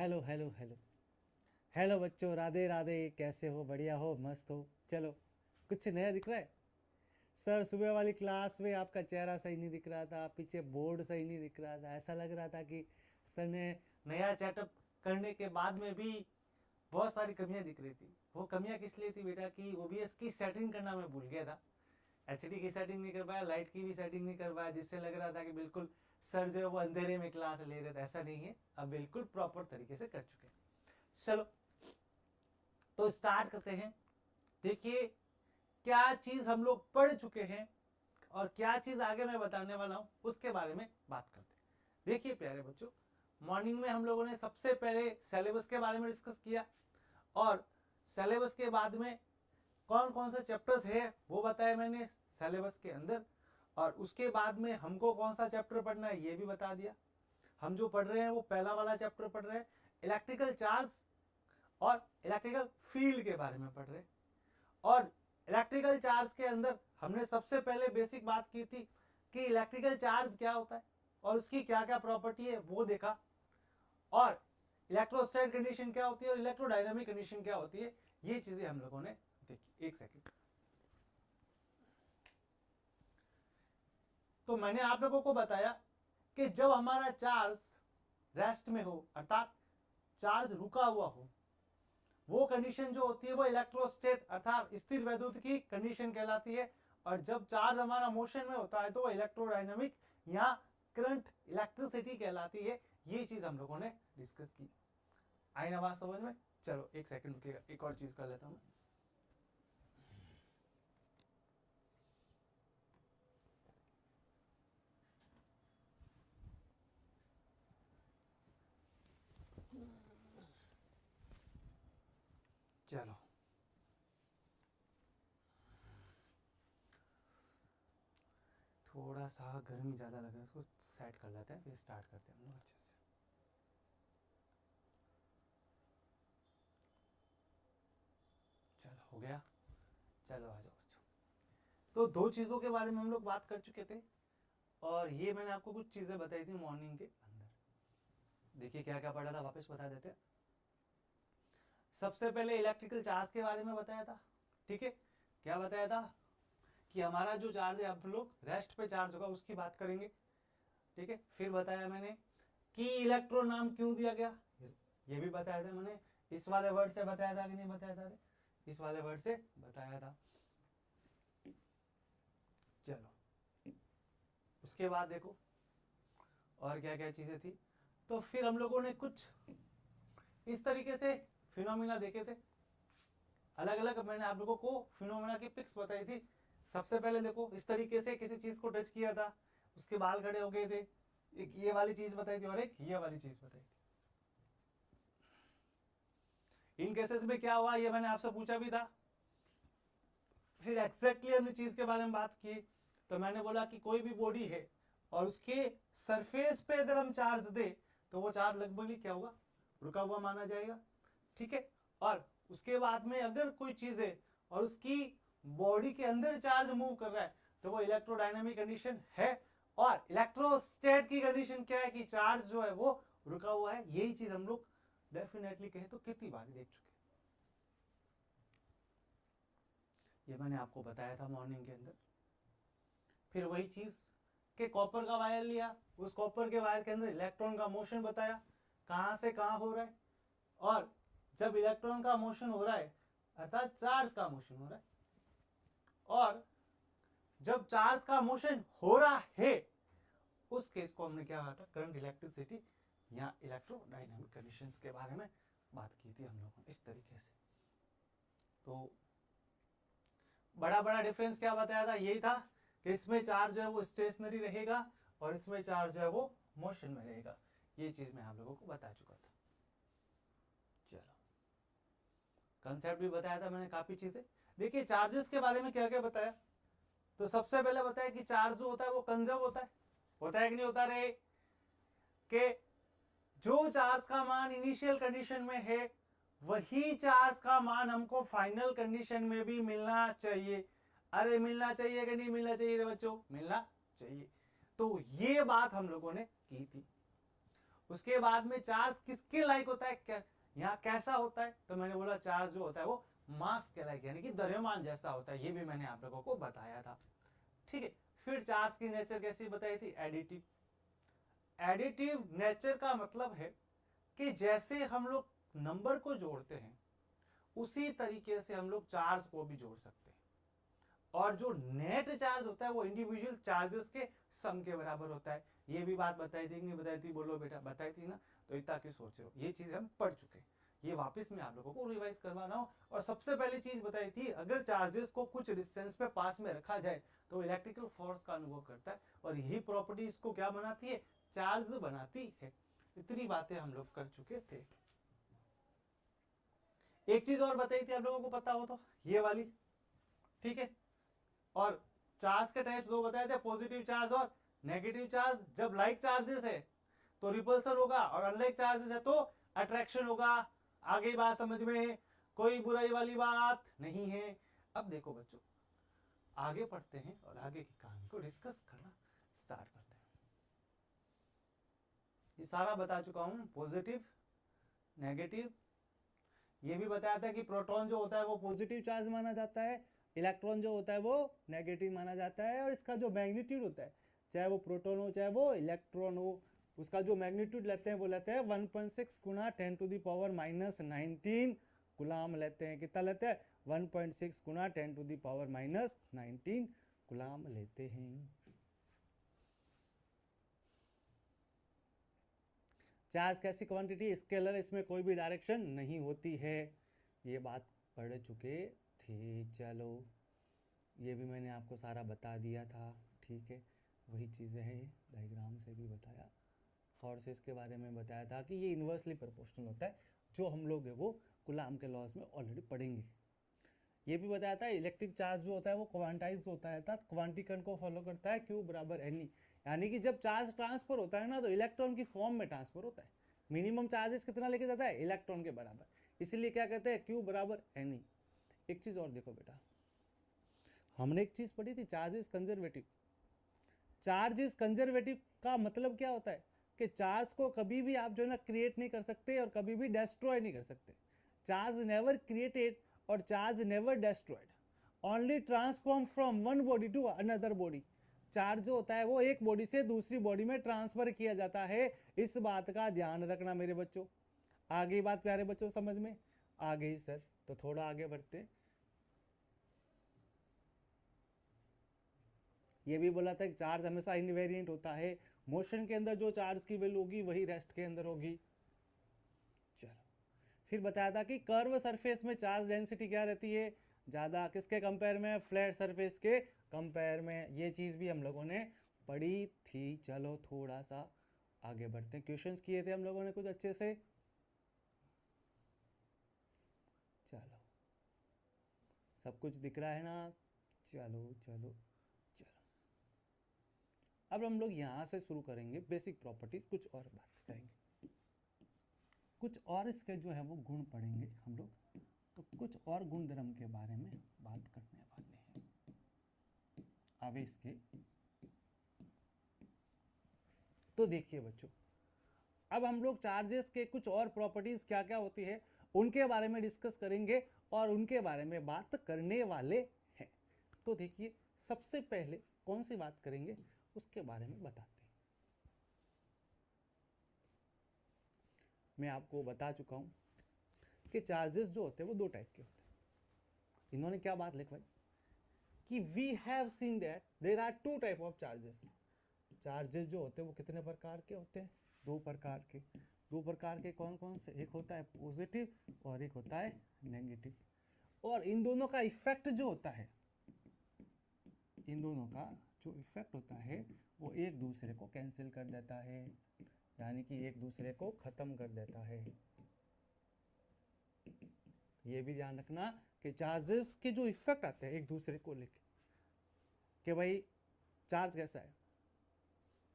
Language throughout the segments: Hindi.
हेलो हेलो हेलो हेलो बच्चों, राधे राधे। कैसे हो? बढ़िया हो? मस्त हो? चलो, कुछ नया दिख रहा है? सर, सुबह वाली क्लास में आपका चेहरा सही नहीं दिख रहा था, पीछे बोर्ड सही नहीं दिख रहा था, ऐसा लग रहा था कि सर ने नया सेटअप करने के बाद में भी बहुत सारी कमियां दिख रही थी। वो कमियां किस लिए थी बेटा कि ओबीएस की सेटिंग करना मैं भूल गया था। एचडी की सेटिंग नहीं कर पाया, लाइट की भी सेटिंग नहीं कर पाया, जिससे लग रहा था कि बिल्कुल सर जो है वो अंधेरे में क्लास ले रहे थे। ऐसा नहीं है, अब बिल्कुल प्रॉपर तरीके से कर चुके हैं। चलो, तो स्टार्ट करते हैं। देखिए, क्या चीज हम लोग पढ़ चुके हैं और क्या चीज आगे मैं बताने वाला हूं उसके बारे में बात करते हैं। देखिए प्यारे बच्चों, मॉर्निंग में हम लोगों ने सबसे पहले सिलेबस के बारे में डिस्कस किया और सिलेबस के बाद में कौन कौन से चैप्टर्स है वो बताया मैंने सिलेबस के अंदर, और उसके बाद में हमको कौन सा चैप्टर पढ़ना है ये भी बता दिया। हम जो पढ़ रहे हैं वो पहला वाला चैप्टर पढ़ रहे हैं, इलेक्ट्रिकल चार्ज और इलेक्ट्रिकल फील्ड के बारे में पढ़ रहे हैं। और इलेक्ट्रिकल चार्ज के अंदर हमने सबसे पहले बेसिक बात की थी कि इलेक्ट्रिकल चार्ज क्या होता है और उसकी क्या क्या प्रॉपर्टी है वो देखा, और इलेक्ट्रोस्टैटिक कंडीशन क्या होती है और इलेक्ट्रोडायनामिक कंडीशन क्या होती है, ये चीजें हम लोगों ने देखी। एक सेकेंड, तो मैंने आप लोगों को बताया कि जब हमारा चार्ज रेस्ट में हो, अर्थात चार्ज रुका हुआ हो, वो कंडीशन जो होती है वो इलेक्ट्रोस्टेट अर्थात स्थिर वैद्युत की कंडीशन कहलाती है। और जब चार्ज हमारा मोशन में होता है तो वो इलेक्ट्रोडायनामिक या करंट इलेक्ट्रिसिटी कहलाती है। ये चीज हम लोगों ने डिस्कस की। आई ना बात समझ में? चलो एक सेकंड रुकिएगा, एक और चीज कर लेता हूं। चलो, थोड़ा सा गर्मी ज़्यादा लग रहा है, इसको सेट कर लेते हैं फिर स्टार्ट करते हैं हम लोग अच्छे से। चलो, हो गया। चलो आ जाओ बच्चों। तो दो चीज़ों के बारे में हम लोग बात कर चुके थे और ये मैंने आपको कुछ चीज़ें बताई थी मॉर्निंग के अंदर। देखिए क्या क्या पढ़ा था, वापस बता देते हैं। सबसे पहले इलेक्ट्रिकल चार्ज के बारे में बताया था, ठीक है। क्या बताया था कि हमारा जो चार्ज है आप लोग रेस्ट पे चार्ज होगा उसकी बात करेंगे, ठीक है। फिर बताया मैंने कि इलेक्ट्रॉन नाम क्यों दिया गया, ये भी बताया था मैंने। इस वाले वर्ड से बताया था कि नहीं बताया था? इस वाले वर्ड से बताया था। चलो, उसके बाद देखो और क्या क्या चीजें थी। तो फिर हम लोगों ने कुछ इस तरीके से फिनोमिना देखे थे, अलग अलग। मैंने आप लोगों को फिनोमिना की पिक्स बताई थी। सबसे पहले देखो, इस तरीके से किसी चीज को टच किया था, उसके बाल खड़े हो गए थे। एक ये वाली चीज बताई थी और एक ये वाली चीज बताई थी। इन केसेस में क्या हुआ ये मैंने आपसे पूछा भी था। फिर एग्जैक्टली हमने चीज के बारे में बात की। तो मैंने बोला कि कोई भी बॉडी है और उसके सरफेस पे अगर हम चार्ज दे तो वो चार्ज लगभग क्या होगा, रुका हुआ माना जाएगा, ठीक है। और उसके बाद में अगर कोई चीज है और उसकी बॉडी के अंदर चार्ज मूव कर रहा है तो वो इलेक्ट्रोडायनामिक कंडीशन है। और इलेक्ट्रोस्टेट की कंडीशन क्या है कि चार्ज जो है वो रुका हुआ है। यही चीज हम लोग डेफिनेटली कहे तो कितनी बार देख चुके, ये मैंने आपको बताया था मॉर्निंग के अंदर। फिर वही चीज के कॉपर का वायर लिया, उस कॉपर के वायर के अंदर इलेक्ट्रॉन का मोशन बताया, कहां से कहां हो रहा है। और जब इलेक्ट्रॉन का मोशन हो रहा है अर्थात चार्ज का मोशन हो रहा है, और जब चार्ज का मोशन हो रहा है उस केस को हमने क्या कहा था, करंट इलेक्ट्रिसिटी या इलेक्ट्रोडायनामिक कंडीशंस के बारे में बात की थी हम लोगों ने इस तरीके से। तो बड़ा बड़ा डिफरेंस क्या बताया था, यही था कि इसमें चार्ज जो है वो स्टेशनरी रहेगा और इसमें चार्ज जो है वो मोशन में रहेगा। ये चीज मैं आप लोगों को बता चुका था। चलो, कंसेप्ट भी बताया था मैंने काफी चीजें। देखिए चार्जेस के बारे में क्या क्या बताया। तो सबसे पहले बताया कि चार्ज जो होता है वो कंजर्व होता है कि नहीं होता रहे, कि जो चार्ज का मान इनिशियल कंडीशन में है वही चार्ज का मान हमको फाइनल कंडीशन में भी मिलना चाहिए। अरे मिलना चाहिए कि नहीं मिलना चाहिए बच्चों? मिलना चाहिए। तो ये बात हम लोगों ने की थी। उसके बाद में चार्ज किसके लाइक होता है, यहाँ कैसा होता है, तो मैंने बोला चार्ज जो होता है वो मास के लाइक यानी कि द्रव्यमान जैसा होता है, ये भी मैंने आप लोगों को बताया था। ठीक है, फिर चार्ज की नेचर कैसी बताई थी, एडिटिव। एडिटिव नेचर का मतलब है कि जैसे हम लोग नंबर को जोड़ते हैं उसी तरीके से हम लोग चार्ज को भी जोड़ सकते हैं, और जो नेट चार्ज होता है वो इंडिविजुअल चार्जेस के सम के बराबर होता है। ये भी बात बताई थी कि नहीं बताई थी, बोलो बेटा, बताई थी ना, तो इतना क्यों सोच रहे हो, ये चीज हम पढ़ चुके हैं, ये वापस मैं आप लोगों को रिवाइज करवा रहा हूँ। और सबसे पहली चीज बताई थी, अगर चार्जेस को कुछ डिस्टेंस पे पास में रखा जाए तो इलेक्ट्रिकल फोर्स का अनुभव करता है, और यही प्रॉपर्टी इसको क्या बनाती है, चार्ज बनाती है। इतनी बातें हम लोग कर चुके थे। एक चीज और बताई थी आप लोगों को पता हो तो, ये वाली, ठीक है। और चार्ज के टाइप्स दो बताए थे, पॉजिटिव चार्ज और नेगेटिव चार्ज। जब लाइक चार्जेस है तो रिपल्सन होगा, और अनलाइक चार्जेस है तो अट्रैक्शन होगा। आगे बात समझ में, कोई बुराई वाली बात नहीं है। अब देखो बच्चों, आगे पढ़ते हैं और आगे की कहानी को डिस्कस करना स्टार्ट करते हैं। ये सारा बता चुका हूं, पॉजिटिव नेगेटिव। ये भी बताया था कि प्रोटॉन जो होता है वो पॉजिटिव चार्ज माना जाता है, इलेक्ट्रॉन जो होता है वो नेगेटिव माना जाता है, और इसका जो मैग्नीट्यूड होता है, चाहे वो प्रोटॉन हो चाहे वो इलेक्ट्रॉन हो, उसका जो मैग्नीट्यूड लेते हैं वो लेते हैं 1.6 गुना 10⁻⁻19 गुलाम लेते हैं। कितना लेते हैं, 1.6 गुना 10⁻⁻19 गुलाम लेते हैं। चार्ज कैसी क्वांटिटी, स्केलर, इसमें कोई भी डायरेक्शन नहीं होती है, ये बात पढ़ चुके थे। चलो, ये भी मैंने आपको सारा बता दिया था, ठीक है। वही चीज़ें हैं, डायग्राम से भी बताया, फोर्सेस के बारे में बताया था कि ये इन्वर्सली प्रोपोर्शनल होता है, जो हम लोग है वो कूलाम के लॉज में ऑलरेडी पढ़ेंगे। ये भी बताया था इलेक्ट्रिक चार्ज जो होता है वो क्वांटाइज होता है, अर्थात क्वांटिकन को फॉलो करता है, Q बराबर एन, यानी कि जब चार्ज ट्रांसफर होता है ना तो इलेक्ट्रॉन की फॉर्म में ट्रांसफर होता है। मिनिमम चार्जेस कितना लेके जाता है, इलेक्ट्रॉन के बराबर, इसीलिए क्या कहते हैं, Q बराबर एन। एक चीज और देखो बेटा, हमने एक चीज पढ़ी थी, charge is conservative. Charge is conservative का मतलब क्या होता है कि चार्ज को कभी भी आप जो है ना क्रिएट नहीं कर सकते और कभी भी डिस्ट्रॉय नहीं कर सकते। चार्ज नेवर क्रिएटेड और charge never destroyed, only transform from one body to another body. Charge जो होता है वो एक बॉडी से दूसरी बॉडी में ट्रांसफर किया जाता है, इस बात का ध्यान रखना मेरे बच्चों। आगे बात प्यारे बच्चों समझ में आ गई सर, तो थोड़ा आगे बढ़ते हैं। ये भी बोला था कि चार्ज हमेशा इनवेरिएंट होता है, मोशन के अंदर जो चार्ज की वैल्यू होगी वही रेस्ट के अंदर होगी। चलो, फिर बताया था कि कर्व सरफेस में चार्ज डेंसिटी क्या रहती है, ज़्यादा, किसके कंपेयर में, फ्लैट सरफेस के कंपेयर में। ये चीज़ भी हम लोगों ने पढ़ी थी। चलो थोड़ा सा आगे बढ़ते हैं, क्वेश्चंस किए थे हम लोगों ने कुछ अच्छे से। चलो, सब कुछ दिख रहा है ना, चलो चलो चलो, अब हम लोग यहाँ से शुरू करेंगे बेसिक प्रॉपर्टीज, कुछ और बात करेंगे, कुछ और इसके जो है वो गुण पढ़ेंगे हम लोग, तो कुछ और गुण धर्म के बारे में बात करने वाले हैं आवेश के। तो देखिए बच्चों, अब हम लोग चार्जेस के कुछ और प्रॉपर्टीज क्या क्या होती है उनके बारे में डिस्कस करेंगे और उनके बारे में बात करने वाले हैं। तो देखिए, सबसे पहले कौन सी बात करेंगे उसके बारे में बताते हैं। मैं आपको बता चुका हूं कि चार्जेस जो होते हैं वो दो टाइप के होते हैं। इन्होंने क्या बात लिखवाई कि we have seen that there are two type of charges. Charges जो होते हैं वो कितने प्रकार के होते हैं, दो प्रकार के। दो प्रकार के कौन कौन से, एक होता है पॉजिटिव और एक होता है नेगेटिव। और इन दोनों का इफेक्ट जो होता है, इन दोनों का जो इफेक्ट होता है वो एक दूसरे को कैंसिल कर देता है, यानी कि एक दूसरे को खत्म कर देता है। ये भी ध्यान रखना कि चार्जेस के जो इफेक्ट आते हैं एक दूसरे को लेके, कि भाई चार्ज कैसा है,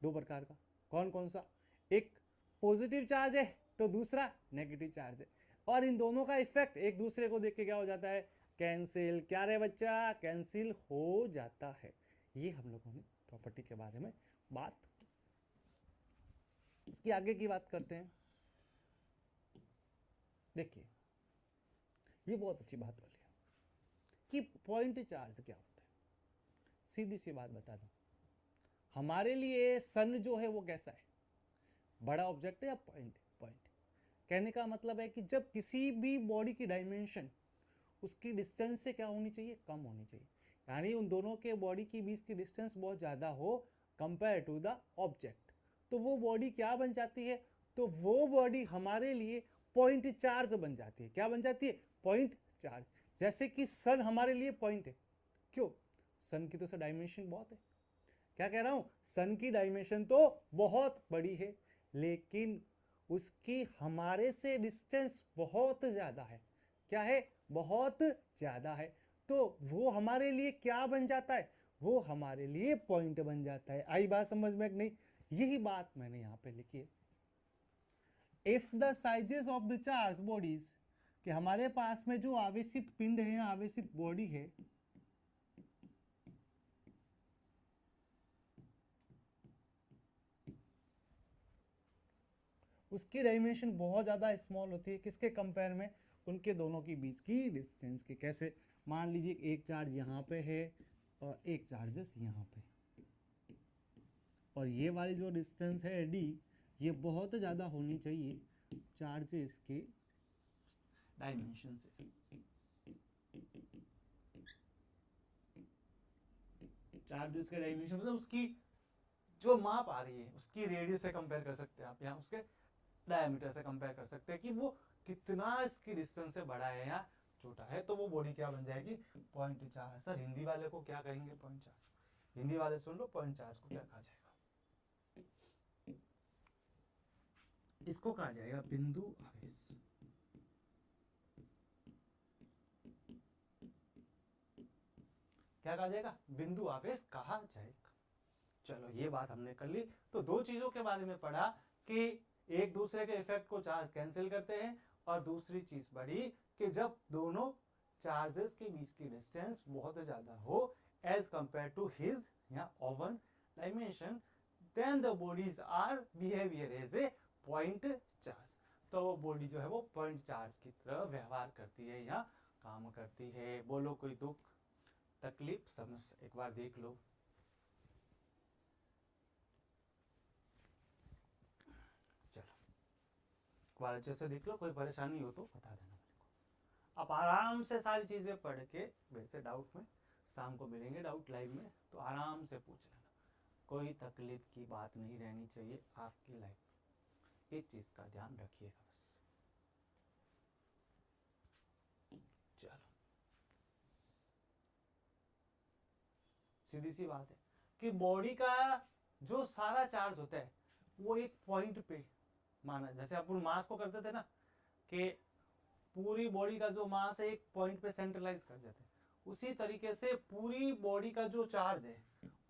दो प्रकार का, कौन कौन सा, एक पॉजिटिव चार्ज है तो दूसरा नेगेटिव चार्ज है, और इन दोनों का इफेक्ट एक दूसरे को देख के क्या हो जाता है, कैंसिल। क्या रे बच्चा, कैंसिल हो जाता है। ये हम लोगों ने प्रॉपर्टी के बारे में बात इसकी आगे की बात करते हैं। देखिए ये बहुत अच्छी बात बोली है कि पॉइंट चार्ज क्या होता है। सीधी सी बात बता दूं, हमारे लिए सन जो है वो कैसा है, बड़ा ऑब्जेक्ट है या पॉइंट? पॉइंट। कहने का मतलब है कि जब किसी भी बॉडी की डायमेंशन उसकी डिस्टेंस से क्या होनी चाहिए, कम होनी चाहिए, यानी उन दोनों के बॉडी के बीच की डिस्टेंस बहुत ज़्यादा हो कंपेयर टू द ऑब्जेक्ट, तो वो बॉडी क्या बन जाती है, तो वो बॉडी हमारे लिए पॉइंट चार्ज बन जाती है। क्या बन जाती है? Point charge. जैसे कि सन हमारे लिए पॉइंट है, क्यों? सन की तो डायमेंशन बहुत है। क्या कह रहा हूं? सन की डायमेंशन तो बहुत बड़ी है, लेकिन उसकी हमारे से डिस्टेंस बहुत ज़्यादा है। क्या है? बहुत ज़्यादा है। तो वो हमारे लिए क्या बन जाता है? वो हमारे लिए पॉइंट बन जाता है। आई बात समझ में कि नहीं? यही बात मैंने यहाँ पे लिखी है। If the sizes of the charge bodies, कि हमारे पास में जो आवेशित पिंड है, आवेशित बॉडी है, उसकी डायमेंशन बहुत ज़्यादा स्मॉल होती है। किसके कंपेयर में? उनके दोनों के बीच की डिस्टेंस के। कैसे? मान लीजिए एक चार्ज यहाँ पे है और एक चार्जेस यहाँ पे, और ये वाली जो डिस्टेंस है डी, ये बहुत ज़्यादा होनी चाहिए चार्जेस के डायमेंशन से। चार्जेस के डायमेंशन मतलब उसकी जो माप आ रही है उसकी रेडियस से कंपेयर कर सकते हैं आप, यहाँ उसके डायमीटर से कंपेयर कर सकते हैं कि वो कितना इसकी डिस्टेंस से बड़ा है या छोटा है। तो वो बॉडी क्या बन जाएगी? Point charge. सर हिंदी वाले को क्या कहेंगे? Point charge. हिंदी वाले सुन लो, पॉइंट चार्ज को क्या कहा जाएगा? इसको कहा जाएगा बिंदु आवेश। क्या कहा जाएगा? बिंदु आवेश कहा जाएगा। चलो ये बात हमने कर ली। तो दो चीजों के बारे में पढ़ा कि एक दूसरे के इफेक्ट को चार्ज कैंसिल करते हैं, और दूसरी चीज पढ़ी कि जब दोनों चार्जेस के बीच की डिस्टेंस बहुत ज्यादा हो एज कंपेयर टू हिज या own dimension, then the bodies are behaviour as a point charge. तो वो बॉडी जो है वो पॉइंट चार्ज की तरह व्यवहार करती है या काम करती है। बोलो कोई दुख, तकलीफ, समस्या, एक बार देख लो। बार अच्छे से देख लो, कोई परेशानी हो तो बता देना मेरे को। आप आराम से सारी चीजें पढ़ के वैसे डाउट में शाम को मिलेंगे डाउट लाइव में, तो आराम से पूछ लेना। कोई तकलीफ की बात नहीं रहनी चाहिए आपकी लाइफ में, इस चीज का ध्यान रखिएगा बस। चलो सीधी सी बात है कि बॉडी का जो सारा चार्ज होता है वो एक पॉइंट पे माना, जैसे अपन मास को करते थे ना कि पूरी बॉडी का जो मास है एक पॉइंट पे सेंट्रलाइज कर देते हैं, उसी तरीके से पूरी बॉडी का जो चार्ज है,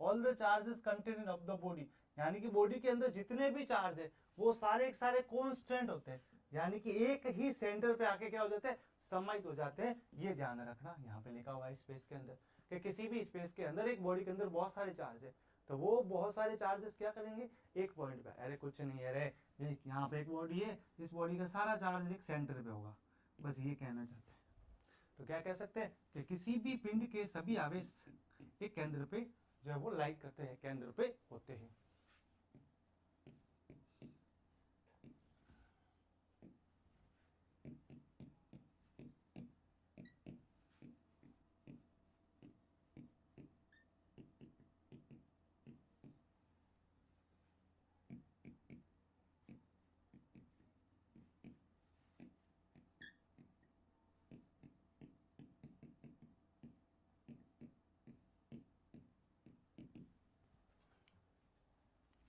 all the charges contain of the body, यानी कि बॉडी के अंदर जितने भी चार्ज है वो सारे के सारे कॉन्स्टेंट होते हैं, यानी कि एक ही सेंटर पे आके क्या हो जाते हैं? समाहित हो जाते हैं। ये ध्यान रखना, यहाँ पे लिखा हुआ है स्पेस के अंदर कि किसी भी स्पेस के अंदर एक बॉडी के अंदर बहुत सारे चार्ज है, तो वो बहुत सारे चार्जेस क्या करेंगे? एक पॉइंट पे। अरे कुछ नहीं है रे, यहाँ पे एक बॉडी है, इस बॉडी का सारा चार्ज एक सेंटर पे होगा, बस ये कहना चाहते हैं। तो क्या कह सकते हैं कि किसी भी पिंड के सभी आवेश एक केंद्र पे जो है वो लाइक करते हैं, केंद्र पे होते हैं।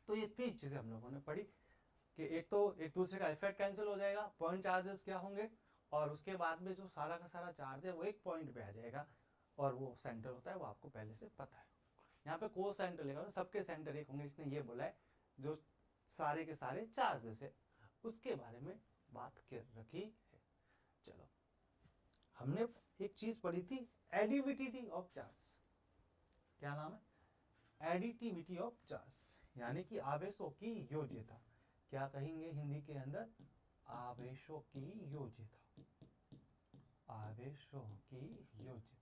तो ये तीन चीजें हम लोगों ने पढ़ी कि एक तो एक दूसरे का इफेक्ट कैंसिल हो जाएगा, पॉइंट चार्जेस क्या होंगे, और उसके बाद में जो सारा का सारा चार्ज है वो एक पॉइंट पे आ जाएगा, और वो सेंटर होता है, वो आपको पहले से पता है। यहाँ पे को सेंटर लेगा, सबके सेंटर एक होंगे, इसने ये बोला है जो सारे के सारे चार्जेस है उसके बारे में बात कर रखी है। चलो हमने एक चीज पढ़ी थी, एडिविटी ऑफ चार्ज। क्या नाम है? एडिटिविटी ऑफ चार्ज, यानी कि आवेशों की योज्यता। क्या कहेंगे हिंदी के अंदर? आवेशों की योजित, आवेशों की योजित।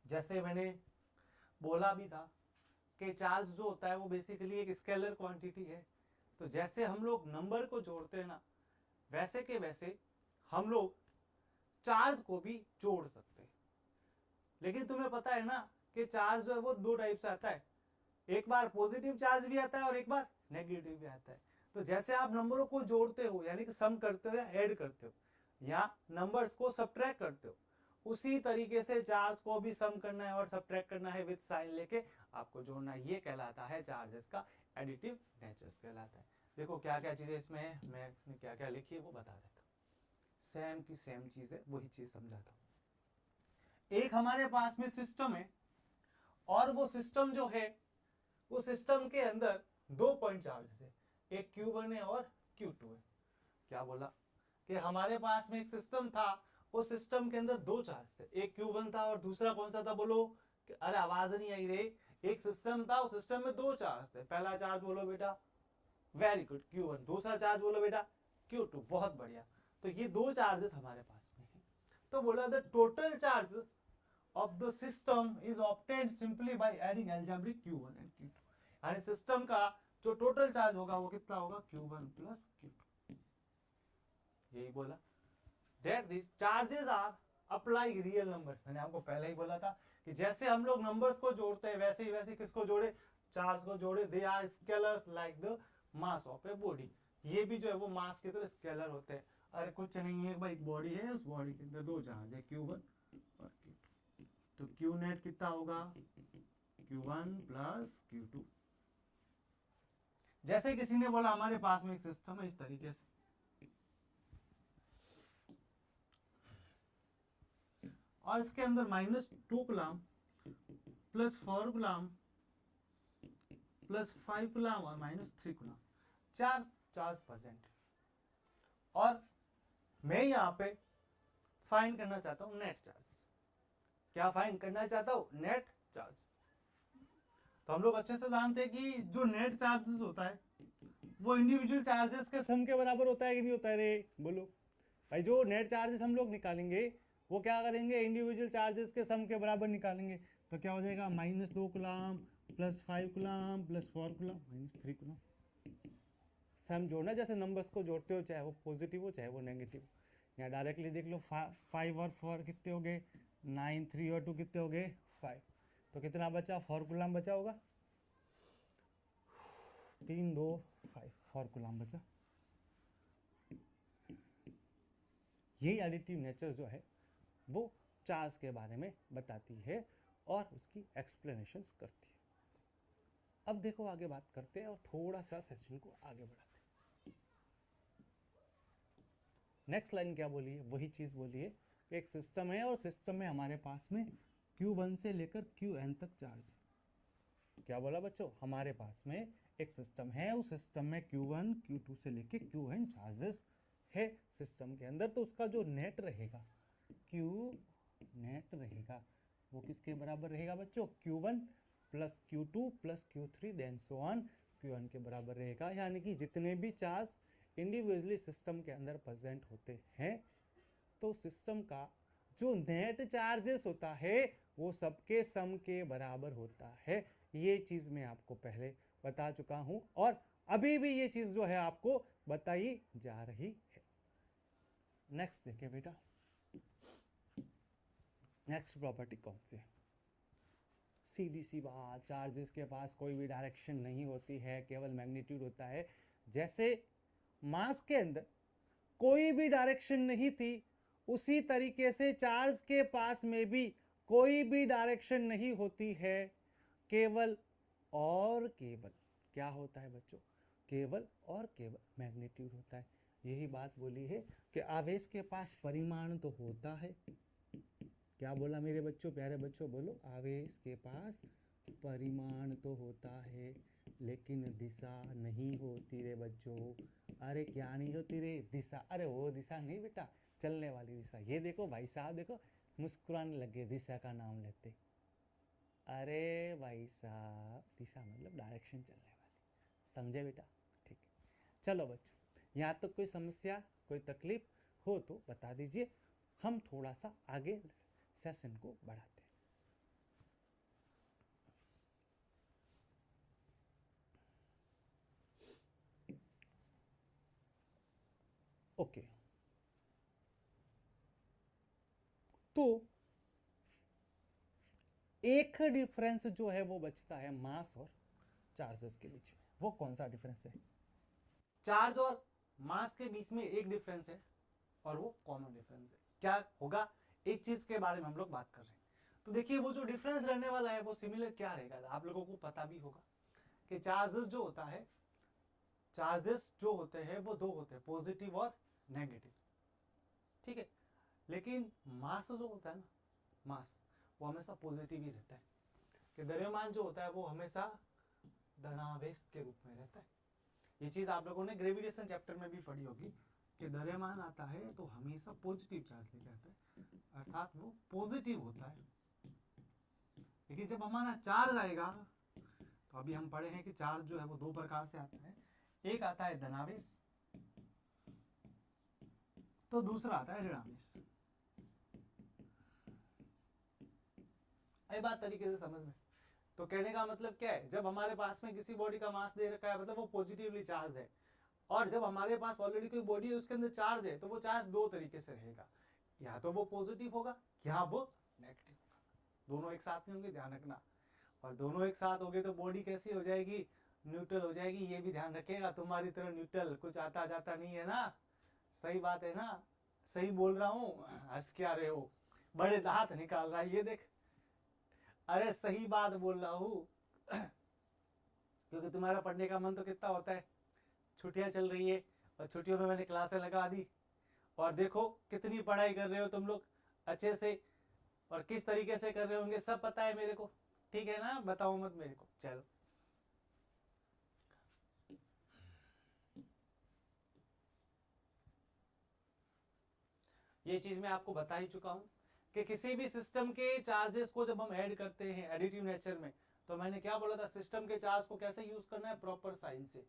जैसे मैंने बोला भी था कि चार्ज जो होता है वो बेसिकली एक स्केलर क्वांटिटी है। तो जैसे हम लोग नंबर को जोड़ते हैं ना, वैसे के वैसे हम लोग चार्ज को भी जोड़ सकते हैं। लेकिन तुम्हें पता है ना कि चार्ज जो है वो दो टाइप से आता है, एक बार पॉजिटिव चार्ज भी आता है और एक बार नेगेटिव भी आता है। तो जैसे आप नंबरों को जोड़ते हो यानी कि सम करते हो या ऐड करते हो या नंबर्स को सब्ट्रैक्ट करते हो, उसी तरीके से चार्ज को भी सम करना है और सब्ट्रैक्ट करना है विद साइन लेके आपको जोड़ना है। ये कहलाता है चार्जेस का एडिटिव नेचर्स कहलाता है। देखो क्या क्या चीजें इसमें है, मैं क्या क्या लिखी है वो बता देता हूँ। सेम की सेम चीज है, वही चीज समझाता हूँ। एक हमारे पास में सिस्टम है और वो सिस्टम जो है उस सिस्टम के अंदर दो पॉइंट चार्ज है, एक Q1 है और Q2 है। क्या बोला कि हमारे पास में एक सिस्टम था, उस सिस्टम के अंदर दो चार्ज थे, एक Q1 था और दूसरा कौन सा था बोलो? अरे आवाज नहीं आई रे। एक सिस्टम था, उस सिस्टम में दो चार्ज थे। पहला चार्ज बोलो बेटा, वेरी गुड, Q1। दूसरा चार्ज बोलो बेटा, Q2। बहुत बढ़िया। तो ये दो चार्जेस हमारे पास में है। तो बोला the total charge of the system is obtained simply by adding algebraic Q1 and Q2। यानी सिस्टम का जो टोटल चार्ज होगा वो कितना होगा? Q1 plus Q2। यही बोला that these charges are apply real numbers। मैंने आपको पहले ही बोला था कि जैसे हम लोग नंबर्स को जोड़ते हैं वैसे ही वैसे किसको जोड़े? चार्ज को जोड़े। They are scalars like the mass of a body. ये भी जो है वो मास की तरह स्केलर होते हैं। अरे कुछ नहीं है भाई, बॉडी है, उस बॉडी के अंदर दो चार्ज है, Q1 और Q2। तो Q नेट कितना होगा? Q1 plus Q2। जैसे किसी ने बोला हमारे पास में एक सिस्टम है इस तरीके से, और इसके अंदर -2 coulomb plus 4 coulomb plus 5 coulomb और -3 कूलम, चार चार्ज प्रेजेंट। और मैं यहाँ पे फाइंड करना चाहता हूँ नेट चार्ज। क्या फाइंड करना चाहता हूँ? Net charge. तो हम लोग अच्छे से जानते हैं कि जो नेट चार्जेस होता है वो इंडिविजुअल चार्जेस के सम के बराबर होता है कि नहीं होता है रे? बोलो भाई। जो नेट चार्जेस हम लोग निकालेंगे वो क्या करेंगे? इंडिविजुअल चार्जेस के सम के बराबर निकालेंगे। तो क्या हो जाएगा? -2 coulomb plus 5 coulomb plus 4 coulomb -3 coulomb. Sum जोड़ना, जैसे नंबर्स को जोड़ते हो, चाहे वो पॉजिटिव हो चाहे वो नेगेटिव। यहाँ डायरेक्टली देख लो, 5 और 4 कितने हो गए? 9, 3 और 2 कितने हो गए? 5। तो कितना बचा? 4 कूलम बचा होगा। 3, 2, 5, 4 कूलम बचा। यही एडिटिव नेचर जो है वो चार्ज के बारे में बताती है और उसकी एक्सप्लेनेशंस करती है। अब देखो आगे बात करते हैं और थोड़ा सा सेशन को आगे बढ़ाते हैं। नेक्स्ट लाइन क्या बोली है? वही चीज बोली है, एक सिस्टम है और सिस्टम में हमारे पास में Q1 से लेकर Qn तक चार्ज है। क्या बोला बच्चों? हमारे पास में एक सिस्टम है, उस सिस्टम में Q1 Q2 से लेकर Qn चार्जेस है सिस्टम के अंदर। तो उसका जो नेट रहेगा, Q नेट रहेगा, वो किसके बराबर रहेगा बच्चों? Q1 plus Q2 plus Q3 then so on Qn के बराबर रहेगा। यानी कि जितने भी चार्ज इंडिविजुअली सिस्टम के अंदर प्रेजेंट होते हैं तो सिस्टम का जो नेट चार्जेस होता है वो सबके सम के बराबर होता है। ये चीज मैं आपको पहले बता चुका हूं और अभी भी ये चीज जो है आपको बताई जा रही है। नेक्स्ट देखिए बेटा, नेक्स्ट प्रॉपर्टी कौन सी है? सीधी सी बात, चार्जेस के पास कोई भी डायरेक्शन नहीं होती है, केवल मैग्नीट्यूड होता है। जैसे मास के अंदर कोई भी डायरेक्शन नहीं थी, उसी तरीके से चार्ज के पास में भी कोई भी डायरेक्शन नहीं होती है, केवल और केवल क्या होता है बच्चों? केवल और केवल मैग्नीट्यूड होता है। यही बात बोली है कि आवेश के पास परिमाण तो होता है। क्या बोला मेरे बच्चों, प्यारे बच्चों? बोलो, आवेश के पास परिमाण तो होता है लेकिन दिशा नहीं होती रे बच्चों। अरे क्या नहीं होती रे? दिशा। अरे वो दिशा नहीं बेटा, चलने वाली दिशा। ये देखो भाई साहब, देखो मुस्कुराने लगे दिशा का नाम लेते। अरे भाई साहब, दिशा मतलब डायरेक्शन चलने वाली, समझे बेटा? ठीक है, चलो बच्चों, यहाँ तक कोई समस्या, कोई तकलीफ हो तो बता दीजिए, हम थोड़ा सा आगे सेशन को बढ़ाते हैं। ओके, तो एक डिफरेंस जो है वो बचता है मास और चार्जेस के बीच में। वो कौन सा डिफरेंस है? चार्ज और मास के बीच में एक डिफरेंस है, और वो कॉमन डिफरेंस है। क्या होगा, एक चीज के बारे में हम लोग बात कर रहे हैं। तो देखिए, वो जो डिफरेंस रहने वाला है वो सिमिलर क्या रहेगा, आप लोगों को पता भी होगा कि चार्जेस जो होता है, चार्जेस जो होते हैं वो दो होते हैं, पॉजिटिव और नेगेटिव, ठीक है। लेकिन मास जो होता है ना, मास वो हमेशा पॉजिटिव ही रहता है, कि द्रव्यमान जो होता है वो हमेशा धनावेश के रूप में रहता है। ये चीज आप लोगों ने ग्रेविटेशन चैप्टर में भी पढ़ी होगी कि द्रव्यमान आता है तो हमेशा पॉजिटिव चार्ज लेके आता है, अर्थात वो पॉजिटिव होता है। लेकिन जब हमारा चार्ज आएगा, तो अभी हम पढ़े हैं कि चार्ज जो है वो दो प्रकार से आता है, एक आता है धनावेश, तो दूसरा आता है ऋणावेश। ये बात तरीके से समझ में। तो कहने का मतलब क्या है, जब हमारे पास में किसी बॉडी का मास दे रखा है मतलब वो पॉजिटिवली चार्ज है, और जब हमारे पास ऑलरेडी कोई बॉडी है उसके अंदर चार्ज है, तो वो चार्ज दो तरीके से रहेगा, या तो वो पॉजिटिव होगा या वो नेगेटिव होगा, दोनों एक साथ नहीं होंगे, ध्यान रखना। और दोनों एक साथ हो गए तो बॉडी कैसी हो जाएगी, न्यूट्रल हो जाएगी, ये भी ध्यान रखेगा। तुम्हारी तरह न्यूट्रल कुछ आता जाता नहीं है ना, सही बात है ना, सही बोल रहा हूँ, हंस क्या रहे हो, बड़े दांत निकाल रहा है ये देख, अरे सही बात बोल रहा हूँ क्योंकि तुम्हारा पढ़ने का मन तो कितना होता है, छुट्टियां चल रही है और छुट्टियों में मैंने क्लासें लगा दी, और देखो कितनी पढ़ाई कर रहे हो तुम लोग अच्छे से, और किस तरीके से कर रहे होंगे सब पता है मेरे को, ठीक है ना, बताओ मत मेरे को। चलो, ये चीज मैं आपको बता ही चुका हूं कि किसी भी सिस्टम के चार्जेस को जब हम ऐड करते हैं एडिटिव नेचर में, तो मैंने क्या बोला था, सिस्टम के चार्ज को कैसे यूज करना है, प्रॉपर साइन से।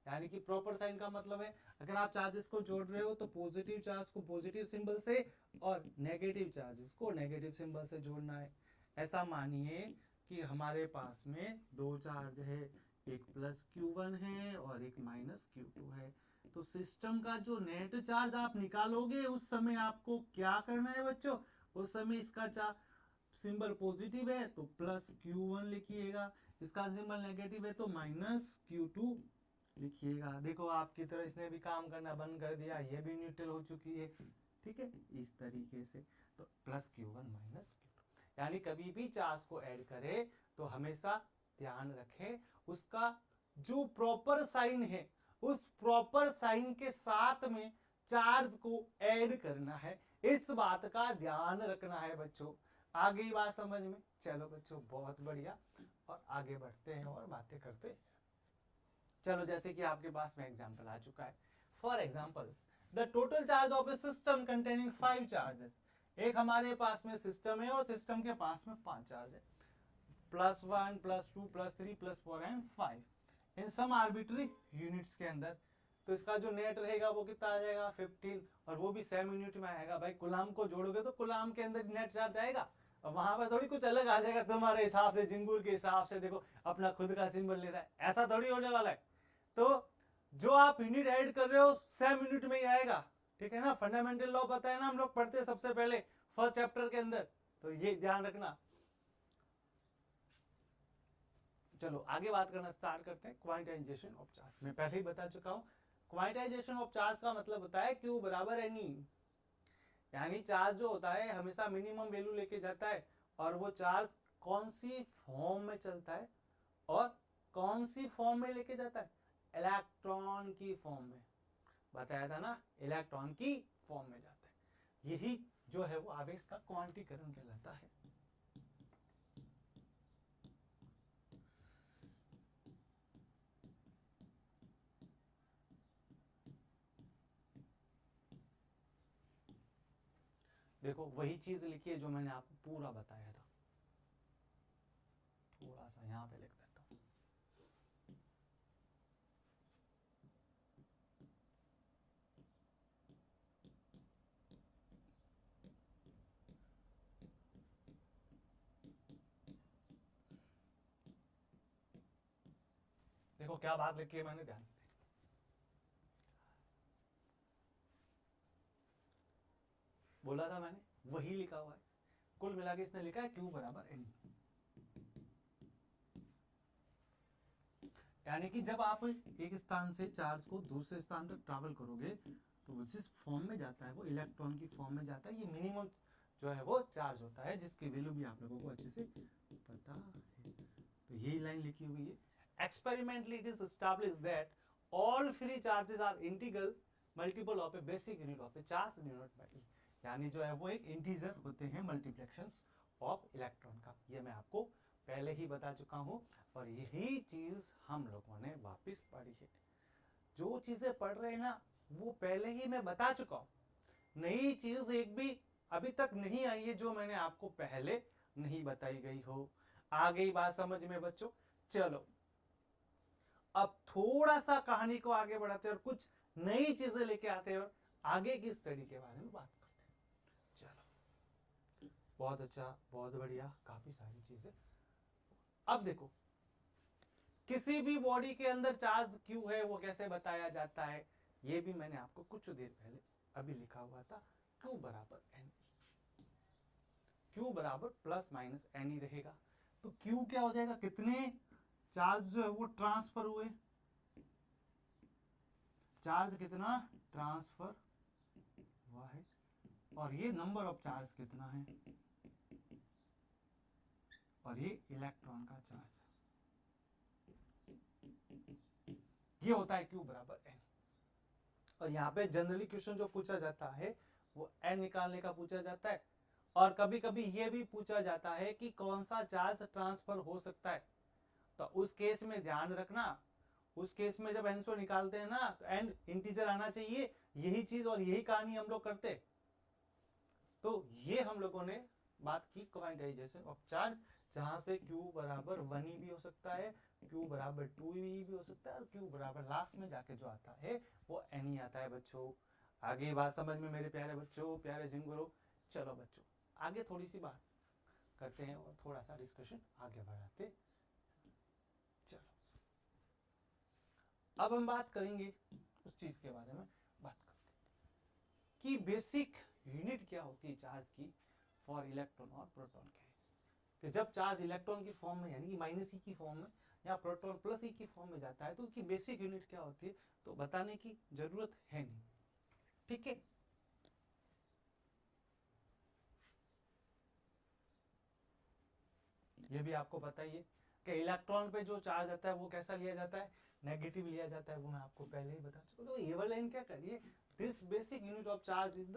यानी कि प्रॉपर साइन का मतलब है, अगर आप चार्जेस को जोड़ रहे हो तो पॉजिटिव चार्ज को पॉजिटिव सिंबल से और नेगेटिव चार्जेस को नेगेटिव सिंबल से जोड़ना है। ऐसा मानिए कि हमारे पास में दो चार्ज है, एक प्लस Q1 है और एक माइनस Q2 है। तो सिस्टम का जो नेट चार्ज आप निकालोगे उस समय आपको क्या करना है बच्चों, उस समय इसका सिंबल पॉजिटिव है तो प्लस Q1 लिखिएगा, इसका सिंबल नेगेटिव है तो माइनस Q2 लिखिएगा। देखो आपकी तरह इसने भी काम करना बंद कर दिया, ये भी न्यूट्रल हो चुकी है, ठीक है, इस तरीके से। तो प्लस Q1 माइनस Q2, यानी कभी भी चार्ज को ऐड करे तो हमेशा ध्यान रखें उसका जो प्रॉपर साइन है उस प्रॉपर साइन के साथ में चार्ज को ऐड करना है, इस बात का ध्यान रखना है बच्चों। आगे ही बात समझ में? चलो बच्चों बहुत बढ़िया, और आगे बढ़ते हैं और बातें करते हैं। चलो, जैसे कि आपके पास में एग्जांपल आ चुका है, for examples the total charge of A system containing 5 charges. एक हमारे पास में सिस्टम है और सिस्टम के पास में 5 चार्ज है, +1 +2 +3 +4 and 5 in some arbitrary units के अंदर। तो इसका जो नेट रहेगा वो कितना आ जाएगा, 15, और वो भी सेम यूनिट में आएगा। भाई कुलाम को जोड़ोगे तो कुलाम के अंदर नेट चार्ज आएगा, और वहां पर थोड़ी कुछ अलग आ जाएगा तुम्हारे हिसाब से, जिंगूर के हिसाब से, देखो अपना खुद का सिंबल ले रहा है, ऐसा थोड़ी होने वाला है। तो जो आप यूनिट ऐड कर रहे हो सेम यूनिट में ही आएगा, ठीक है ना, फंडामेंटल लॉ पता है ना, हम लोग पढ़ते हैं सबसे पहले फर्स्ट चैप्टर के अंदर, तो ये ध्यान रखना। चलो आगे बात करना स्टार्ट करते हैं। क्वांटाइजेशन ऑफ चार्ज मैं पहले ही बता चुका हूं, क्वांटाइजेशन ऑफ चार्ज का मतलब होता है Q बराबर एनी, यानी चार्ज जो होता है हमेशा मिनिमम वैल्यू लेके जाता है, और वो चार्ज कौन सी फॉर्म में चलता है और कौन सी फॉर्म में लेके जाता है, इलेक्ट्रॉन की फॉर्म में, बताया था ना, इलेक्ट्रॉन की फॉर्म में जाता है। यही जो है वो आवेश का क्वांटीकरण कहलाता है। देखो वही चीज लिखी है जो मैंने आपको पूरा बताया था, यहाँ पे लिख देता हूँ। देखो क्या बात लिखी है मैंने, ध्यान से बोला था मैंने, वही लिखा हुआ है। कुल मिला के इसने लिखा है Q बराबर N। यानी कि जब आप एक स्थान से चार्ज को दूसरे स्थान तक ट्रैवल करोगे तो जिस फॉर्म में जाता है वो इलेक्ट्रॉन की फॉर्म में जाता है। ये मिनिमम जो है वो चार्ज होता है, जिसकी वैल्यू भी आप लोगों को अच्छे से पता है। तो यही लाइन लिखी हुई है। Experimentally it is established that all free charges are integral multiple of a basic unit of a charge denoted by e. यानी जो है वो एक इंटीजर होते हैं मल्टीप्लिकेशंस ऑफ इलेक्ट्रॉन का। ये मैं आपको पहले ही बता चुका हूं और यही चीज हम लोगों ने वापस पढ़ी है। जो चीजें पढ़ रहे हैं ना वो पहले ही मैं बता चुका हूं। नई चीज एक भी अभी तक नहीं आई है जो मैंने आपको पहले नहीं बताई गई हो। आ गई बात समझ में बच्चों? चलो अब थोड़ा सा कहानी को आगे बढ़ाते हैं और कुछ नई चीजें लेके आते हैं और आगे की स्टडी के बारे में बात करते हैं। चलो बहुत अच्छा, बहुत बढ़िया, काफी सारी चीजें। अब देखो किसी भी बॉडी के अंदर चार्ज क्यू है वो कैसे बताया जाता है, ये भी मैंने आपको कुछ देर पहले अभी लिखा हुआ था। क्यू बराबर एन, क्यू बराबर प्लस माइनस एन ही रहेगा। तो क्यू क्या हो जाएगा, कितने चार्ज जो है वो ट्रांसफर हुए, चार्ज कितना ट्रांसफर हुआ है, और ये नंबर ऑफ चार्ज कितना है, और ये इलेक्ट्रॉन का चार्ज। ये होता है क्यू बराबर एन। और यहाँ पे जनरली क्वेश्चन जो पूछा जाता है वो एन निकालने का पूछा जाता है, और कभी कभी ये भी पूछा जाता है कि कौन सा चार्ज ट्रांसफर हो सकता है। तो उस केस में ध्यान रखना, उस केस में जब आंसर निकालते हैं ना तो एन इंटीजर आना चाहिए। यही चीज और यही कहानी हम लोग करते। तो ये हम लोगों ने बात की क्वांटाइजेशन ऑफ चार्ज, जहां पे Q बराबर 1 भी हो सकता है, Q बराबर 2 भी हो सकता है, और Q बराबर लास्ट में जाके जो आता है वो N ही आता है बच्चों। आगे बात समझ में मेरे प्यारे बच्चों, प्यारे जिम गुरु। चलो बच्चों आगे थोड़ी सी बात करते हैं और थोड़ा सा डिस्कशन आगे बढ़ाते। चलो अब हम बात करेंगे उस चीज के बारे में, बात करते कि बेसिक यूनिट क्या होती है चार्ज की फॉर इलेक्ट्रॉन और प्रोटॉन केस। कि जब चार्ज इलेक्ट्रॉन की फॉर्म में यानी कि माइनस ई की फॉर्म में या प्रोटॉन प्लस ई की फॉर्म में जाता है तो उसकी बेसिक यूनिट क्या होती है तो बताने की जरूरत है नहीं, ठीक है। ये भी आपको पता ही है कि इलेक्ट्रॉन पे जो चार्ज आता है वो कैसा लिया जाता है, नेगेटिव लिया जाता है। वो मैं आपको पहले ही बता चुका। तो ये वाला लाइन क्या करिए, this basic unit of charge is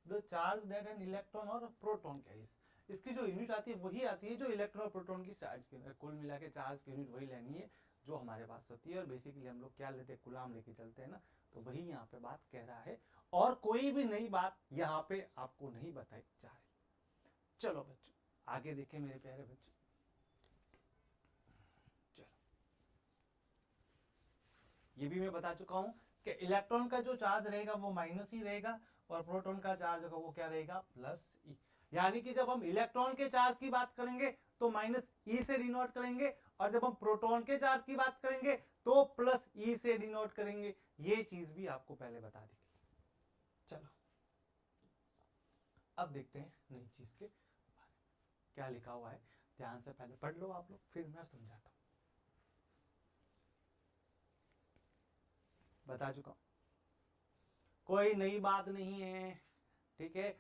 the charge that an electron और प्रोटॉन कैरीज। इसकी जो यूनिट आती है वही आती है जो इलेक्ट्रॉन और प्रोटॉन की चार्ज की, कुल मिला के चार्ज की यूनिट वही लेनी है जो हमारे पास होती है। और बेसिकली हम लोग क्या लेते हैं, कूलाम लेके चलते हैं ना, तो वही यहाँ पे बात कह रहा है और कोई भी नई बात यहाँ पे आपको नहीं बताई जा रही। चलो बच्चों आगे देखें मेरे प्यारे बच्चों। चलो ये भी मैं बता चुका हूं कि इलेक्ट्रॉन का जो चार्ज रहेगा वो माइनस ही रहेगा और प्रोटॉन का चार्ज होगा वो क्या रहेगा, प्लस ई। यानी कि जब हम इलेक्ट्रॉन के चार्ज की बात करेंगे तो माइनस ई से डिनोट करेंगे, और जब हम प्रोटॉन के चार्ज की बात करेंगे तो प्लस ई से डिनोट करेंगे। ये चीज भी आपको पहले बता दी गई। चलो अब देखते हैं नई चीज के बारे में क्या लिखा हुआ है। ध्यान से पहले पढ़ लो आप लोग, फिर मैं समझाता हूं। बता चुका हूं, कोई नई बात नहीं है, ठीक है।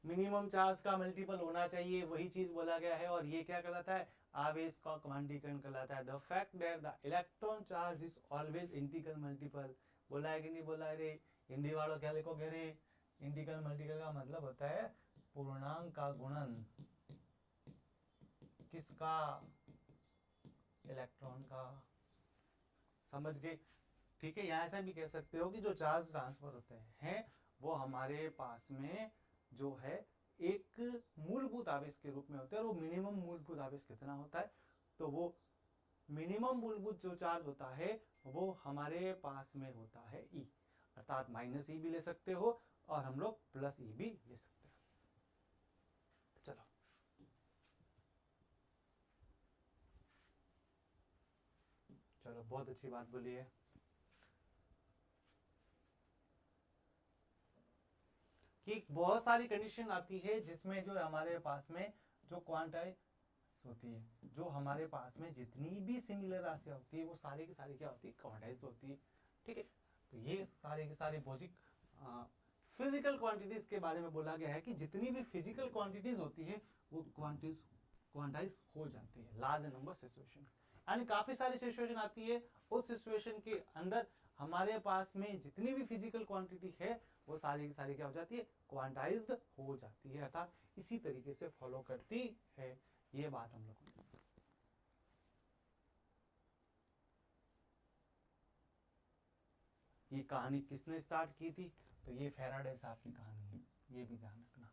मिनिमम चार्ज का मल्टीपल होना चाहिए, वही चीज बोला गया है। और ये क्या कहलाता है, आवेश का क्वांटीकरण कहलाता है। The fact that the electron charge is always integral multiple. बोला है कि नहीं बोला है रे? हिंदी वालों क्या लिखोगे रे? इंटीग्रल मल्टीपल का मतलब होता है पूर्णांक का गुणन, किसका, इलेक्ट्रॉन का। समझ गए? ठीक है। यहाँ ऐसा भी कह सकते हो कि जो चार्ज ट्रांसफर होते हैं वो हमारे पास में जो है एक मूलभूत आवेश के रूप में होते हैं। और वो मिनिमम मूलभूत आवेश कितना होता है तो वो मिनिमम मूलभूत जो चार्ज होता है वो हमारे पास में होता है E, अर्थात माइनस ई भी ले सकते हो और हम लोग प्लस ई भी ले सकते हैं। चलो चलो बहुत अच्छी बात बोली है। कि बहुत सारी कंडीशन आती है जिसमें जो हमारे पास में जो क्वांटाइज होती है, जो हमारे पास में जितनी भी सिमिलर राशियां होती है वो सारी की सारी क्या होती है, क्वांटाइज होती है। ठीक है, तो ये सारे के सारे भौतिक फिजिकल क्वांटिटीज के बारे में बोला गया है कि जितनी भी फिजिकल क्वांटिटीज होती है वो क्वांटाइज हो जाती है लार्ज नंबर सिचुएशन। यानी काफी सारी सिचुएशन आती है, उस सिचुएशन के अंदर हमारे पास में जितनी भी फिजिकल क्वांटिटी है वो सारी की सारी क्या हो जाती है, क्वांटाइज्ड हो जाती है, अर्थात इसी तरीके से फॉलो करती है। ये बात हम लोग ये कहानी किसने स्टार्ट की थी, तो ये फैराडे साहब की कहानी है, ये भी ध्यान रखना।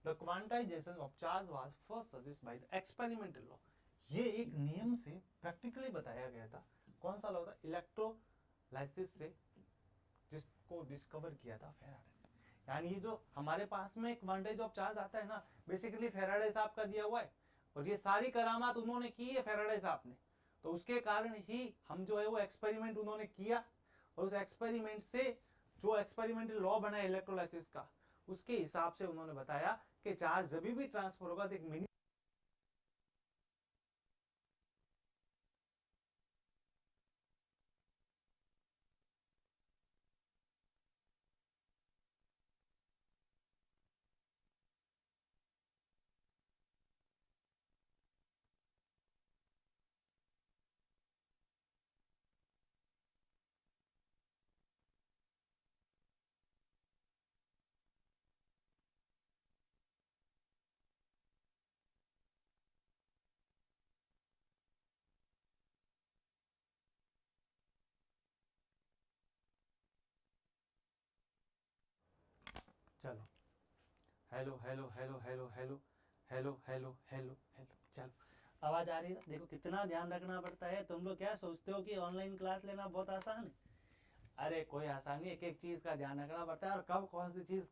The quantization of charge was first suggest by the experimental law. ये एक नियम से प्रैक्टिकली बताया गया था। कौन सा लॉ था, इलेक्ट्रोलाइसिस से, जिसको डिस्कवर किया था फैराडे। यानी ये जो हमारे पास में क्वांटाइज ऑफ चार्ज आता है ना, बेसिकली फैराडे साहब का दिया हुआ है, और ये सारी करामात उन्होंने की है फैराडे साहब ने। तो उसके कारण ही हम जो है वो एक्सपेरिमेंट उन्होंने किया, और उस एक्सपेरिमेंट से जो एक्सपेरिमेंटल लॉ बना इलेक्ट्रोलाइसिस का, उसके हिसाब से उन्होंने बताया कि चार्ज जब भी ट्रांसफर होगा तो एक मिनी चलो hello hello hello hello hello hello hello hello hello, चलो आवाज आ रही है ना। देखो कितना ध्यान रखना पड़ता है। तुम लोग क्या सोचते हो कि ऑनलाइन क्लास लेना बहुत आसान है? अरे कोई आसान नहीं, एक एक चीज का ध्यान रखना पड़ता है, और कब कौन सी चीज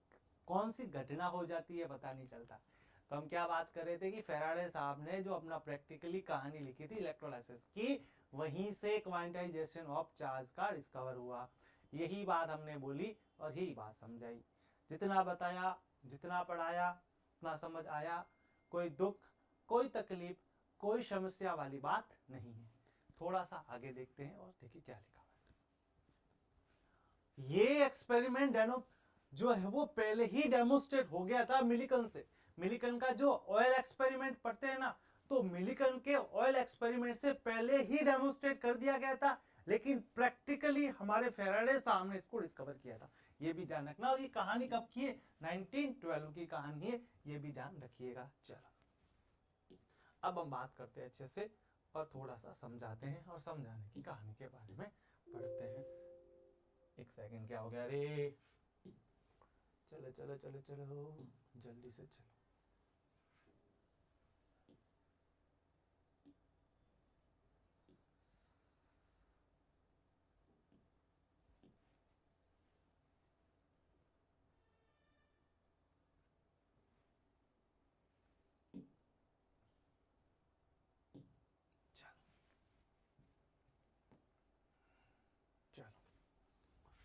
कौन सी घटना हो जाती है पता नहीं चलता। तो हम क्या बात कर रहे थे कि फैराडे साहब ने जो अपना प्रैक्टिकली कहानी लिखी थी इलेक्ट्रोलाइसिस की, वहीं से क्वांटाइजेशन ऑफ चार्ज का डिस्कवर हुआ। यही बात हमने बोली और यही बात समझाई। जितना बताया, जितना पढ़ाया, उतना समझ आया। कोई दुख, कोई तकलीफ, कोई समस्या वाली बात नहीं है। थोड़ा सा आगे देखते हैं और देखिए क्या लिखा है। ये एक्सपेरिमेंट जो है वो पहले ही डेमोस्ट्रेट हो गया था मिलिकन से। मिलिकन का जो ऑयल एक्सपेरिमेंट पढ़ते हैं ना, तो मिलिकन के ऑयल एक्सपेरिमेंट से पहले ही डेमोस्ट्रेट कर दिया गया था, लेकिन प्रैक्टिकली हमारे फेराडे साहब ने इसको डिस्कवर किया था। ये भी ध्यान रखना। और ये कहानी कब की है, 1912 की कहानी है, ये भी ध्यान रखिएगा। चलो अब हम बात करते हैं अच्छे से और थोड़ा सा समझाते हैं, और समझाने की कहानी के बारे में पढ़ते हैं। एक सेकंड, क्या हो गया रे? चलो चलो चलो चलो जल्दी से चलो।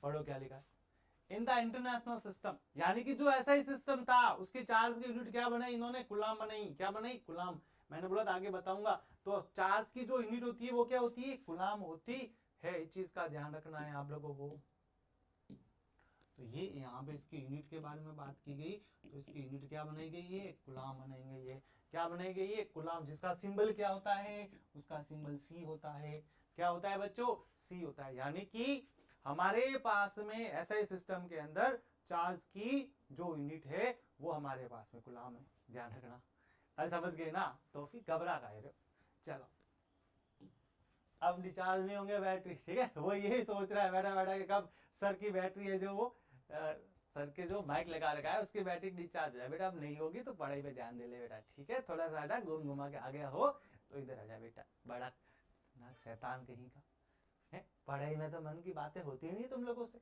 पढ़ो क्या लिखा है। इन द इंटरनेशनल सिस्टम, यानी कि जो ऐसा ही सिस्टम था उसके चार्ज की यूनिट क्या बनाई इन्होंने, गुलाम बनाई। क्या बनाई? गुलाम। मैंने बोला था आगे बताऊंगा। तो चार्ज की जो यूनिट होती है वो क्या होती है, गुलाम होती है। इस चीज का ध्यान रखना है आप लोगों को। तो ये यहाँ पे इसकी यूनिट के बारे में बात की गई, तो इसकी यूनिट क्या बनाई गई है, गुलाम बनाई गई है। क्या बनाई गई है? गुलाम, जिसका सिंबल क्या होता है, उसका सिंबल सी होता है। क्या होता है बच्चों? सी होता है। यानी कि हमारे पास में ऐसे सिस्टम के अंदर चार्ज की जो यूनिट है वो हमारे पास में गुलाम है। ध्यान रखना। अरे समझ गए ना? तो फिर घबरा गए रहे। चलो अब डिस्चार्ज नहीं होंगे बैटरी, ठीक है। वो यही सोच रहा है बैठा बैठा कि कब सर की बैटरी है जो वो सर के जो माइक लगा रखा है उसकी बैटरी डिस्चार्ज हो जाए। बेटा अब नहीं होगी तो पढ़ाई पे ध्यान दे ले बेटा, ठीक है। थोड़ा सा घूम घुमा के आ गया हो तो इधर आ जाए बेटा, बड़ा ना शैतान कहीं का है, पढ़ाई में तो मन की बातें होती नहीं तुम लोगों से।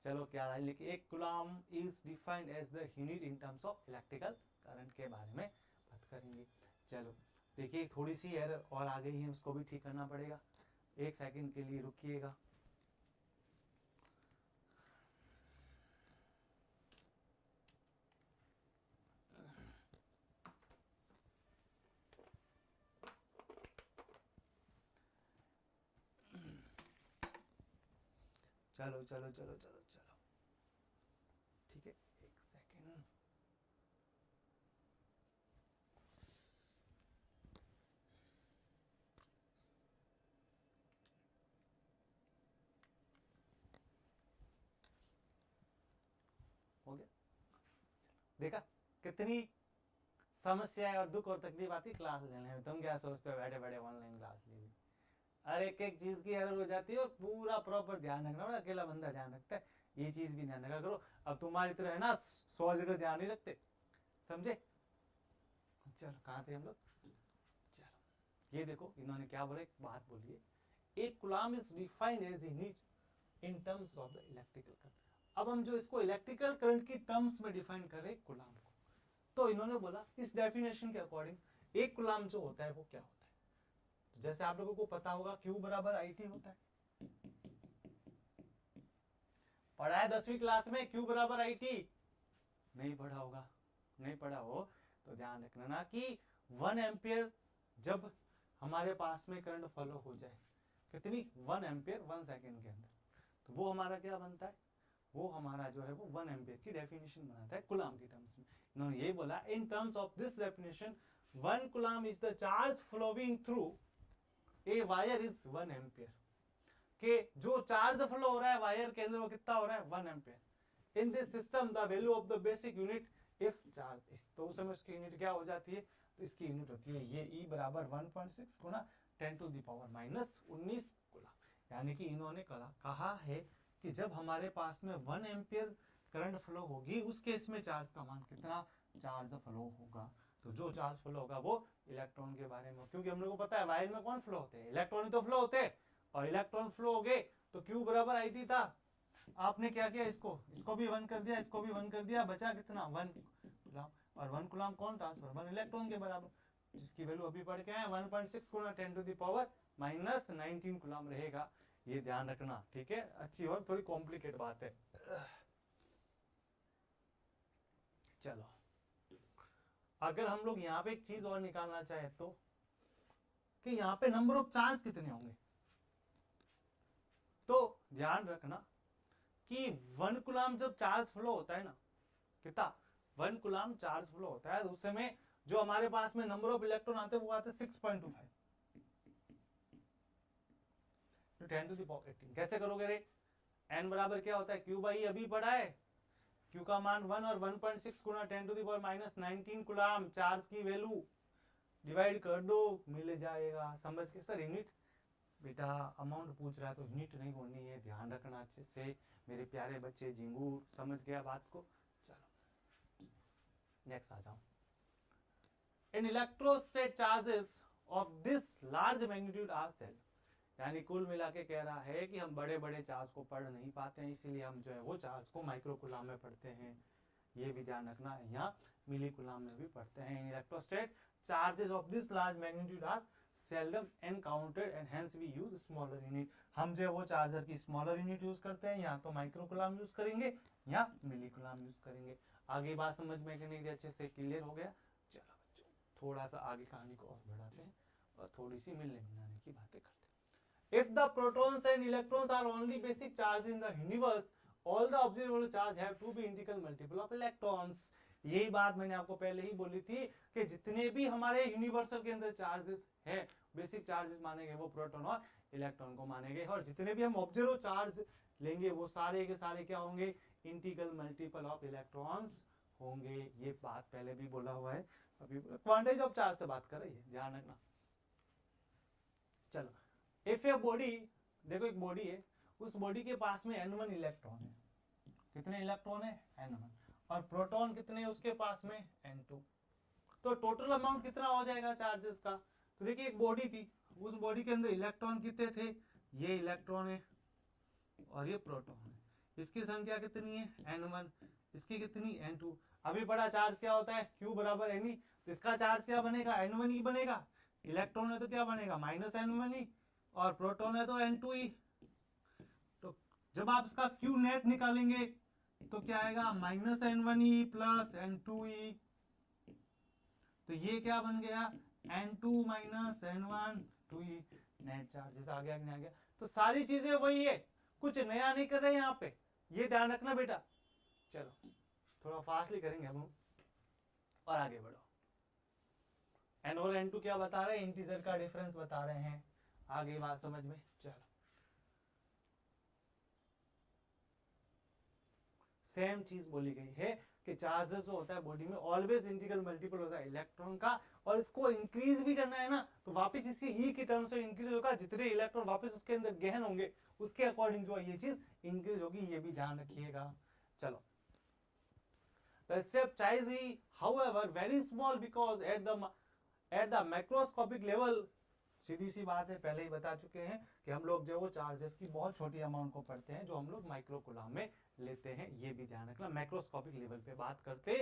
चलो क्या है, लिखिए एक coulomb is defined as the unit in terms of electrical current के बारे में बात करेंगे। चलो देखिए थोड़ी सी एरर और आ गई है, उसको भी ठीक करना पड़ेगा, एक सेकंड के लिए रुकिएगा। चलो चलो चलो चलो चलो ठीक है, एक सेकंड। हो गया, देखा कितनी समस्याएं और दुख और तकलीफ आती क्लास लेने में। तुम क्या सोचते हो बैठे बैठे ऑनलाइन क्लास ले ली, अरे एक एक चीज की एरर हो जाती है और पूरा प्रॉपर ध्यान रखना पड़ता, अकेला बंदा ध्यान रखता है, ये चीज भी ध्यान रखा करो। अब तुम्हारी तरह है ना 100 जगह ध्यान नहीं रखते, समझे। चलो कहाँ थे हम लोग, चलो ये देखो इन्होंने क्या बोला, एक बात बोलिए, एक coulomb is defined as unit in terms of the electrical current. अब हम जो इसको इलेक्ट्रिकल करंट की टर्म्स में डिफाइन कर रहे हैं कूलम को, तो इन्होंने बोला इस डेफिनेशन के अकॉर्डिंग एक कूलम जो होता है वो क्या होता है। तो जैसे आप लोगों को पता होगा Q बराबर IT होता है, पढ़ा है 10वीं क्लास में Q बराबर IT, नहीं पढ़ा होगा, नहीं पढ़ा हो तो ध्यान रखना ना कि 1 एम्पियर जब हमारे पास में करंट फ्लो हो जाए, कितनी 1 एम्पियर 1 सेकेंड के अंदर, तो वो हमारा क्या बनता है, वो हमारा जो है वो 1 एम्पियर की डेफिनेशन बनाता है कूलम की टर्म्स में। इन्होंने ये बोला in terms of this definition 1 coulomb is the charge flowing through a wire is 1 ampere, के जो चार्ज फ्लो हो रहा है वायर के अंदर वो कितना हो रहा है 1 ampere. In this system the value of the basic unit if charge इस, तो उस समय उसकी यूनिट क्या हो जाती है, तो इसकी यूनिट होती है ये E बराबर 1.6 गुना 10 टू द पावर -19 कूलम। यानी कि इन्होंने कहा है कि जब हमारे पास में 1 एम्पियर करंट फ्लो होगी उस केस में चार्ज का मान कितना चार्ज फ्लो होगा, तो जो चार्ज फ्लो होगा वो इलेक्ट्रॉन के बारे में, क्योंकि हम लोग को पता है वायर में कौन फ्लो होते हैं, इलेक्ट्रॉन ही तो फ्लो होते हैं, और इलेक्ट्रॉन फ्लो हो गए तो Q बराबर IT था। आपने क्या किया, इसको भी 1 कर दिया, इसको भी 1 कर दिया, बचा कितना 1 कूलम, और 1 कूलम कौन ट्रांसफर 1 इलेक्ट्रॉन के बराबर, जिसकी वैल्यू अभी पढ़ के आए 1.6 गुना 10 टू द पावर -19 कूलम रहेगा, ये ध्यान रखना, ठीक है। अच्छी और थोड़ी कॉम्प्लिकेट बात है। चलो अगर हम लोग यहाँ पे एक चीज और निकालना चाहे तो कि यहाँ पे नंबर ऑफ चार्ज कितने होंगे, तो ध्यान रखना कि 1 कूलम जब चार्ज फ्लो होता है ना, कितना 1 कूलम चार्ज फ्लो होता है, उस समय जो हमारे पास में नंबर ऑफ इलेक्ट्रॉन आते हैं वो आते हैं 6.25 तो 10 टू द पावर 18। कैसे करोगे रे, n बराबर क्या होता है Q बाई अभी पढ़ा है, Q का मान 1 और 1.6 गुना 10 to the power -19 coulomb charge की वैल्यू डिवाइड कर दो मिल जाएगा, समझ के। सर यूनिट बेटा अमाउंट पूछ रहा है तो यूनिट नहीं होनी है, ध्यान रखना अच्छे से मेरे प्यारे बच्चे झिंगूर, समझ गया बात को। चलो नेक्स्ट आ जाओ। In electrostatic charges of this large magnitude are seldom, यानी कुल मिला के कह रहा है कि हम बड़े बड़े चार्ज को पढ़ नहीं पाते हैं, इसीलिए हम जो है वो चार्ज को माइक्रो कूलम में पढ़ते हैं, ये भी ध्यान रखना, यहाँ मिली कूलम में भी पढ़ते हैं। In electrostatic charges of this large magnitude are seldom encountered and hence we use smaller unit. हम जो है वो चार्जर की स्मॉलर यूनिट यूज करते हैं, या तो माइक्रो कूलम यूज करेंगे या मिली कूलम यूज करेंगे। आगे बात समझ में कि नहीं, अच्छे से क्लियर हो गया। चलो बच्चों थोड़ा सा आगे कहानी को और बढ़ाते हैं और थोड़ी सी मिलने मिलाने की बातें करते हैं। If the protons and electrons are only basic charge in the universe, all the observable charge have to be integral multiple of electrons। यही बात मैंने आपको पहले ही बोली थी कि जितने भी हमारे यूनिवर्सल के अंदर चार्जेस है, बेसिक चार्जेस मानेंगे वो प्रोटॉन और इलेक्ट्रॉन को मानेंगे, और जितने भी हम ऑब्जर्व चार्ज लेंगे वो सारे के सारे क्या होंगे, इंटीग्रल मल्टीपल ऑफ इलेक्ट्रॉन्स होंगे। ये बात पहले भी बोला हुआ है, अभी क्वांटाइज ऑफ चार्ज से बात कर रही है, ध्यान रखना। चलो इफ ए बॉडी, देखो एक बॉडी है, उस बॉडी के पास में n1 इलेक्ट्रॉन है, कितने इलेक्ट्रॉन है n1, और प्रोटॉन कितने है उसके पास में n2, तो टोटल अमाउंट कितना हो जाएगा चार्जेस का। तो देखिए एक बॉडी थी, उस बॉडी के अंदर इलेक्ट्रॉन कितने थे, ये इलेक्ट्रॉन है और ये प्रोटॉन है, इसकी संख्या कितनी है n1, इसकी कितनी n2। अभी बड़ा चार्ज क्या होता है Q बराबर Ne, तो इसका चार्ज क्या बनेगा n1 ही बनेगा, इलेक्ट्रॉन है तो क्या बनेगा माइनस n1 ही, और प्रोटॉन है तो n2 ही। तो जब आप इसका Q नेट निकालेंगे तो क्या आएगा माइनस n1 ही प्लस n2 ही, तो ये क्या बन गया n2 माइनस n1 2 ही। नेट चार्जेस आ गया कि नहीं आ गया। तो सारी चीजें वही है, कुछ नया नहीं कर रहे यहाँ पे, ये ध्यान रखना बेटा। चलो थोड़ा फास्टली करेंगे हम और आगे बढ़ो। n और n2 क्या बता रहे हैं, इंटीजर का डिफरेंस बता रहे हैं, आगे बात समझ में। चलो सेम चीज बोली गई है कि चार्जेस जो होता है बॉडी में ऑलवेज इंटीग्रल मल्टीपल होता है इलेक्ट्रॉन का, और इसको इंक्रीज भी करना है ना तो वापस इसी ई की टर्म से इंक्रीज होगा, जितने इलेक्ट्रॉन वापस उसके अंदर गहन होंगे उसके अकॉर्डिंग जो है ये चीज इंक्रीज होगी, ये भी ध्यान रखिएगा। चलो the step size is however very small because at the macroscopic level, सीधी सी बात है, पहले ही बता चुके हैं कि हम लोग जो वो चार्जेस की बहुत छोटी अमाउंट को पढ़ते हैं जो हम लोग माइक्रो कूलम में लेते हैं, ये भी ध्यान रखना। मैक्रोस्कोपिक लेवल पे बात करते